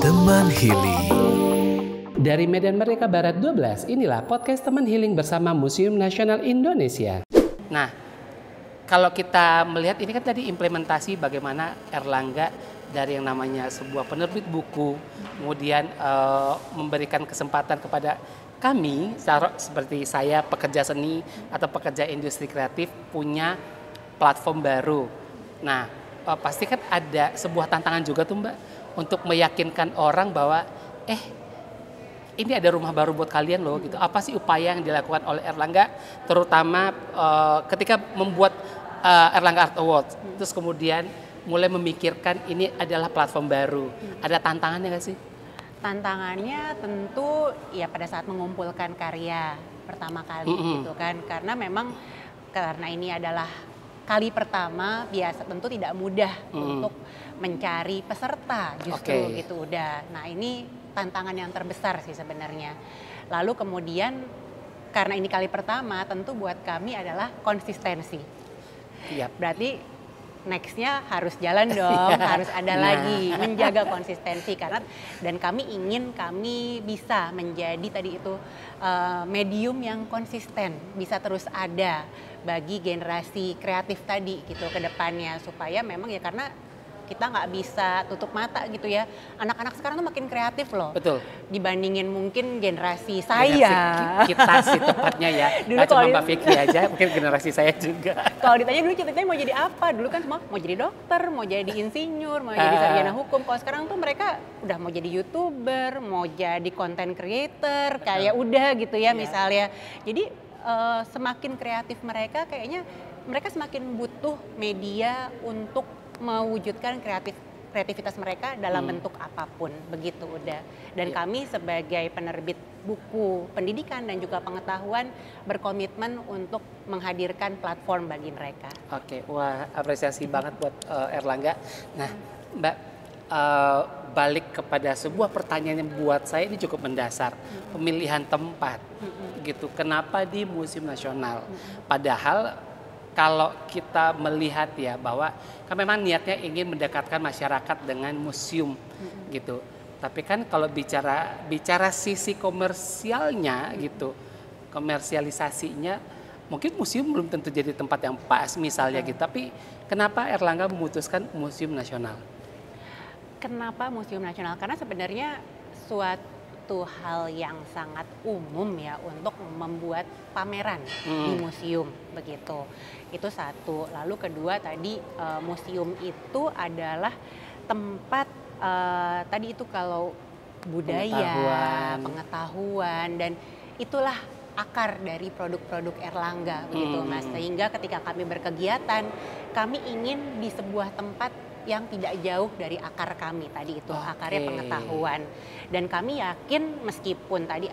Teman Healing. Dari Medan Merdeka Barat 12, inilah podcast Teman Healing bersama Museum Nasional Indonesia. Nah, kalau kita melihat ini kan tadi implementasi bagaimana Erlangga dari yang namanya sebuah penerbit buku, kemudian memberikan kesempatan kepada kami, seperti saya pekerja seni atau pekerja industri kreatif punya platform baru. Nah, pasti kan ada sebuah tantangan juga tuh Mbak, untuk meyakinkan orang bahwa ini ada rumah baru buat kalian loh gitu. Apa sih upaya yang dilakukan oleh Erlangga, terutama ketika membuat Erlangga Art Award, terus kemudian mulai memikirkan ini adalah platform baru. Ada tantangannya nggak sih? Tantangannya tentu ya pada saat mengumpulkan karya pertama kali gitu kan, karena ini adalah kali pertama, biasa tentu tidak mudah untuk mencari peserta justru gitu udah. Nah ini tantangan yang terbesar sih sebenarnya. Lalu kemudian karena ini kali pertama, tentu buat kami adalah konsistensi. Berarti nextnya harus jalan dong, harus ada lagi menjaga konsistensi dan kami bisa menjadi tadi itu medium yang konsisten, bisa terus ada bagi generasi kreatif tadi gitu ke depannya, supaya memang ya karena kita nggak bisa tutup mata gitu ya. Anak-anak sekarang tuh makin kreatif loh. Betul. Dibandingin mungkin generasi saya. Kita sih tepatnya ya. Dulu cuma Mbak Fikri aja, mungkin generasi saya juga. Kalau ditanya dulu cita-citanya mau jadi apa? Dulu kan semua mau jadi dokter, mau jadi insinyur, mau jadi sarjana hukum. Kalau sekarang tuh mereka udah mau jadi YouTuber, mau jadi content creator, kayak udah gitu ya misalnya. Jadi semakin kreatif mereka, kayaknya mereka semakin butuh media untuk mewujudkan kreativitas mereka dalam bentuk apapun, begitu udah. Dan kami sebagai penerbit buku pendidikan dan juga pengetahuan berkomitmen untuk menghadirkan platform bagi mereka. Oke, wah apresiasi banget buat Erlangga. Nah Mbak, balik kepada sebuah pertanyaan yang buat saya ini cukup mendasar, pemilihan tempat gitu. Kenapa di Museum Nasional? Padahal kalau kita melihat ya bahwa kan memang niatnya ingin mendekatkan masyarakat dengan museum gitu. Tapi kan kalau bicara sisi komersialnya gitu, komersialisasinya mungkin museum belum tentu jadi tempat yang pas misalnya gitu. Tapi kenapa Erlangga memutuskan Museum Nasional? Kenapa Museum Nasional? Karena sebenarnya suatu hal yang sangat umum ya untuk membuat pameran di museum begitu. Itu satu. Lalu kedua tadi museum itu adalah tempat tadi itu kalau budaya, pengetahuan dan itulah akar dari produk-produk Erlangga begitu Mas. Sehingga ketika kami berkegiatan, kami ingin di sebuah tempat yang tidak jauh dari akar kami tadi itu, akarnya pengetahuan. Dan kami yakin meskipun tadi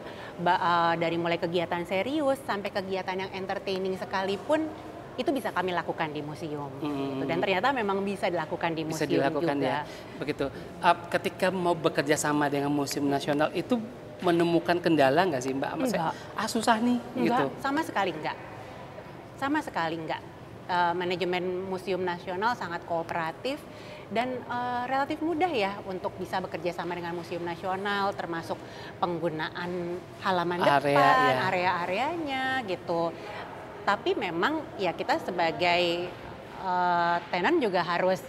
dari mulai kegiatan serius sampai kegiatan yang entertaining sekalipun itu bisa kami lakukan di museum. Gitu. Dan ternyata memang bisa dilakukan di museum dilakukan juga. Ya, begitu. Ketika mau bekerja sama dengan Museum Nasional itu menemukan kendala nggak sih Mbak? Enggak. Susah nih gitu. Sama sekali enggak. Sama sekali enggak. Manajemen Museum Nasional sangat kooperatif dan relatif mudah ya untuk bisa bekerja sama dengan Museum Nasional, termasuk penggunaan halaman depan, area-areanya gitu. Tapi memang ya kita sebagai tenan juga harus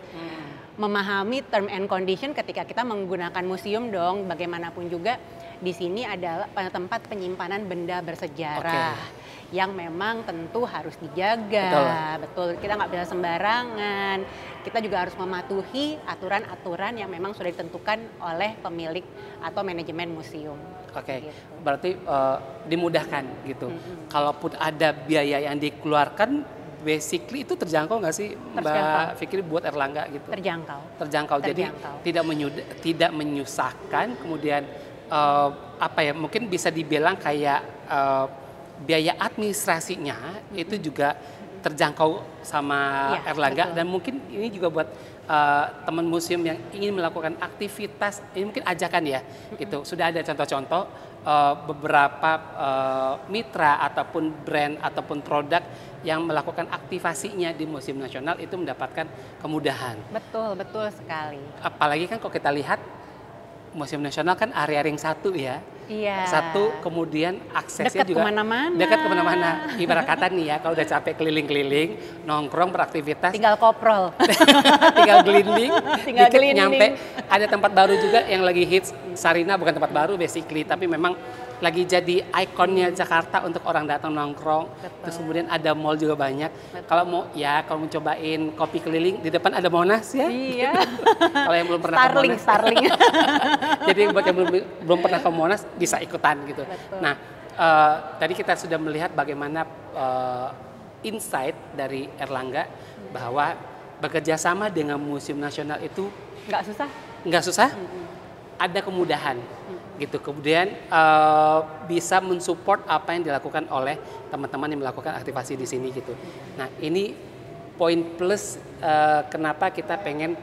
memahami term and condition ketika kita menggunakan museum dong. Bagaimanapun juga di sini adalah tempat penyimpanan benda bersejarah. Yang memang tentu harus dijaga, betul. Kita nggak bisa sembarangan. Kita juga harus mematuhi aturan-aturan yang memang sudah ditentukan oleh pemilik atau manajemen museum. Gitu. Berarti dimudahkan gitu. Kalaupun ada biaya yang dikeluarkan, basically itu terjangkau nggak sih Mbak Fikri buat Erlangga gitu? Terjangkau. Jadi tidak menyusahkan. Kemudian mungkin bisa dibilang kayak biaya administrasinya itu juga terjangkau sama Erlangga. Dan mungkin ini juga buat teman museum yang ingin melakukan aktivitas, ini mungkin ajakan ya gitu. Sudah ada contoh-contoh beberapa mitra ataupun brand ataupun produk yang melakukan aktivasinya di Museum Nasional itu mendapatkan kemudahan. Betul sekali. Apalagi kan kalau kita lihat Museum Nasional kan area ring 1 ya. Iya. 1, kemudian aksesnya Dekat juga kemana-mana. dekat kemana-mana. Ibarat kata nih ya, kalau udah capek keliling-keliling, nongkrong beraktivitas, Tinggal koprol. tinggal gelinding, Tinggal dikit gelinding. nyampe. Ada tempat baru juga yang lagi hits, Sarina bukan tempat baru basically, tapi memang lagi jadi ikonnya Jakarta untuk orang datang nongkrong. Betul. Terus kemudian ada mall juga banyak. Betul. Kalau mau cobain kopi keliling, di depan ada Monas ya. Iya. Kalau yang belum pernah ke Monas. Starling. Jadi buat yang belum pernah ke Monas bisa ikutan gitu. Betul. Nah, tadi kita sudah melihat bagaimana insight dari Erlangga bahwa bekerja sama dengan Museum Nasional itu nggak susah, ada kemudahan gitu. Kemudian bisa mensupport apa yang dilakukan oleh teman-teman yang melakukan aktivasi di sini gitu. Nah, ini poin plus kenapa kita pengen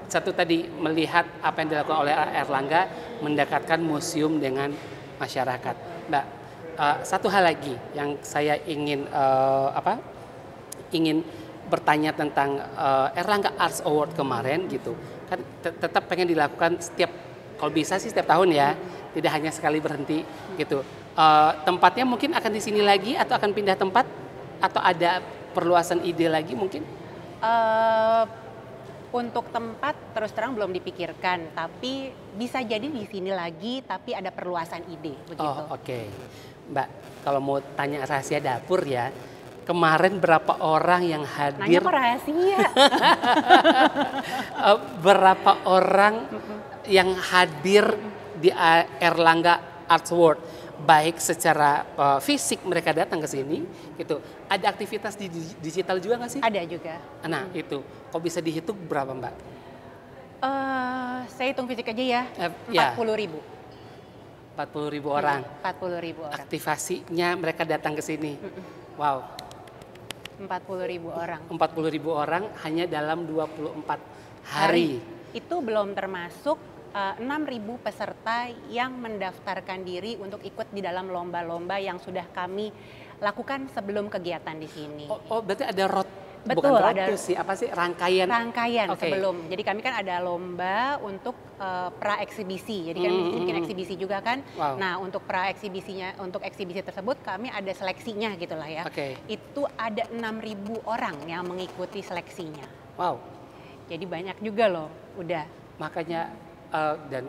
satu tadi melihat apa yang dilakukan oleh Erlangga mendekatkan museum dengan masyarakat. Mbak, satu hal lagi yang saya ingin bertanya tentang Erlangga Arts Award kemarin gitu. Kan tetap pengen dilakukan kalau bisa sih setiap tahun ya, tidak hanya sekali berhenti gitu. Tempatnya mungkin akan di sini lagi atau akan pindah tempat atau ada perluasan ide lagi mungkin? Untuk tempat terus terang belum dipikirkan, tapi bisa jadi di sini lagi, tapi ada perluasan ide begitu. Oh, oke. Mbak, kalau mau tanya rahasia dapur ya, kemarin berapa orang yang hadir? Nanya kok rahasia? Berapa orang yang hadir di Erlangga Arts Award? Baik secara fisik mereka datang ke sini gitu. Ada aktivitas di digital juga nggak sih? Ada juga. Nah, itu. Kok bisa dihitung berapa, Mbak? Saya hitung fisik aja ya. 40.000. 40.000 orang. 40.000 orang. Aktivasinya mereka datang ke sini. Wow. 40.000 orang. 40.000 orang hanya dalam 24 hari. Itu belum termasuk 6.000 peserta yang mendaftarkan diri untuk ikut di dalam lomba-lomba yang sudah kami lakukan sebelum kegiatan di sini. Oh, berarti ada Betul, bukan ada rangkaian sebelum. Jadi kami kan ada lomba untuk pra eksibisi. Jadi kami bikin eksibisi juga kan. Wow. Nah, untuk pra eksibisinya, untuk eksibisi tersebut kami ada seleksinya gitulah ya. Okay. Itu ada 6.000 orang yang mengikuti seleksinya. Wow. Jadi banyak juga loh, udah. Makanya dan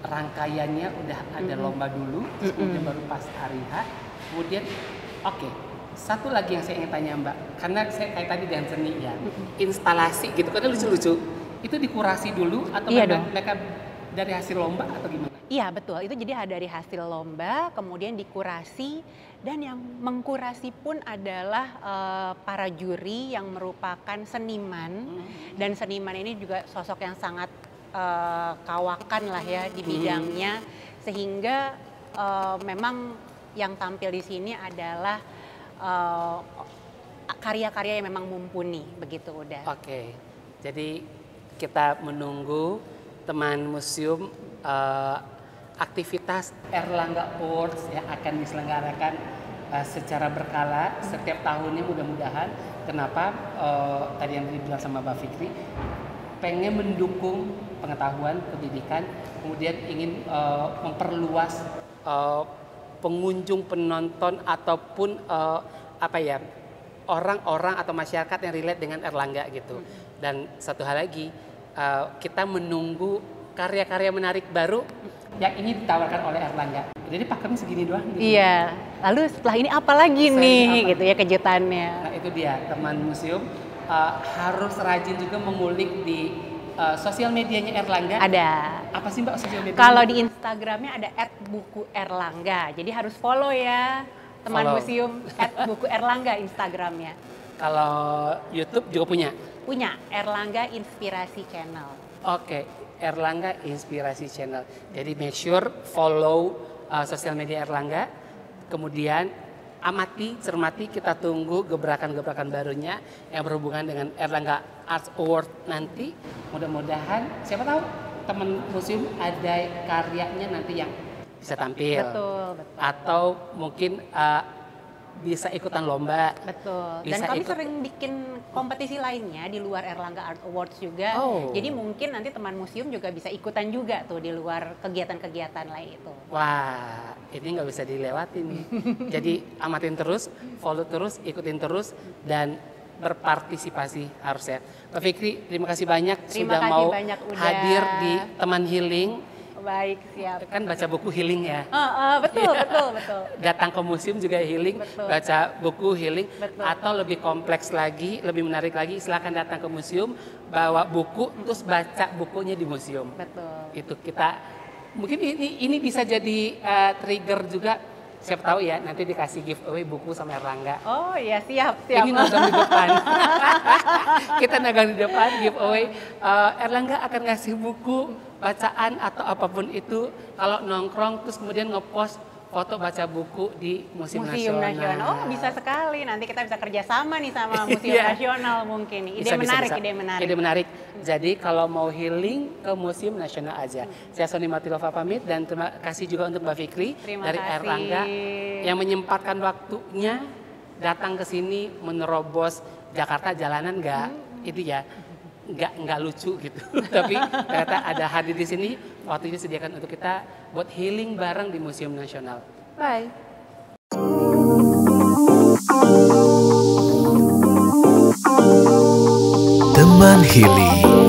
rangkaiannya udah ada lomba dulu, kemudian baru pas hari H. Kemudian satu lagi yang saya ingin tanya Mbak, karena saya kayak tadi dengan seni ya, instalasi gitu, karena lucu-lucu, itu dikurasi dulu atau mereka dari hasil lomba atau gimana? Iya betul, itu jadi dari hasil lomba, kemudian dikurasi, dan yang mengkurasi pun adalah para juri yang merupakan seniman, dan seniman ini juga sosok yang sangat kawakan lah ya di bidangnya, sehingga memang yang tampil di sini adalah karya-karya yang memang mumpuni begitu udah. Oke, jadi kita menunggu teman museum aktivitas Erlangga Awards yang akan diselenggarakan secara berkala setiap tahunnya mudah-mudahan. Kenapa? Tadi yang dibilang sama Mbak Fikri, pengen mendukung pengetahuan, pendidikan, kemudian ingin memperluas pengunjung, penonton ataupun orang-orang atau masyarakat yang relate dengan Erlangga gitu. Dan satu hal lagi, kita menunggu karya-karya menarik baru yang ingin ditawarkan oleh Erlangga. Jadi pakemnya segini doang gitu. Iya, lalu setelah ini apa lagi gitu ya kejutannya. Nah itu dia, teman museum harus rajin juga mengulik di sosial medianya Erlangga. Ada. Apa sih Mbak sosial media? Kalau di Instagramnya ada @bukuerlangga. Jadi harus follow ya teman museum @bukuerlangga Instagramnya. Kalau YouTube juga punya? Punya, Erlangga Inspirasi Channel. Oke, Erlangga Inspirasi Channel. Jadi make sure follow sosial media Erlangga. Kemudian amati, cermati, kita tunggu gebrakan-gebrakan barunya yang berhubungan dengan Erlangga Arts Award nanti. Mudah-mudahan, siapa tahu teman museum ada karyanya nanti yang bisa tampil. Betul. Atau mungkin bisa ikutan lomba. Betul. Bisa Dan kami sering bikin kompetisi lainnya di luar Erlangga Art Awards juga. Jadi mungkin nanti teman museum juga bisa ikutan juga tuh di luar kegiatan-kegiatan lain itu. Wah, ini nggak bisa dilewatin nih. Jadi amatin terus, follow terus, ikutin terus, dan berpartisipasi harus ya. Pak Fikri, terima kasih banyak sudah mau hadir di Teman Healing. Baik, siap. Kan baca buku healing ya. Betul. Datang ke museum juga healing, baca buku healing, atau lebih kompleks lagi, lebih menarik lagi, silakan datang ke museum, bawa buku, terus baca bukunya di museum. Betul. Itu kita, mungkin ini bisa jadi trigger juga. Siapa tahu ya, nanti dikasih giveaway buku sama Erlangga. Oh iya, siap. Ini nongkrong di depan. Kita nongkrong di depan, giveaway. Erlangga akan ngasih buku, bacaan atau apapun itu. Kalau nongkrong terus kemudian ngepost foto baca buku di Museum Nasional. Oh, bisa sekali. Nanti kita bisa kerjasama nih sama Museum Nasional mungkin. Ide menarik. Jadi kalau mau healing ke Museum Nasional aja. Saya Sony Matilova pamit dan terima kasih juga untuk Mbak Fikri dari Erlangga yang menyempatkan waktunya datang ke sini menerobos Jakarta jalanan itu ya. Nggak lucu gitu, tapi ternyata ada hadir di sini, waktu ini disediakan untuk kita buat healing bareng di Museum Nasional. Bye. Teman Healing.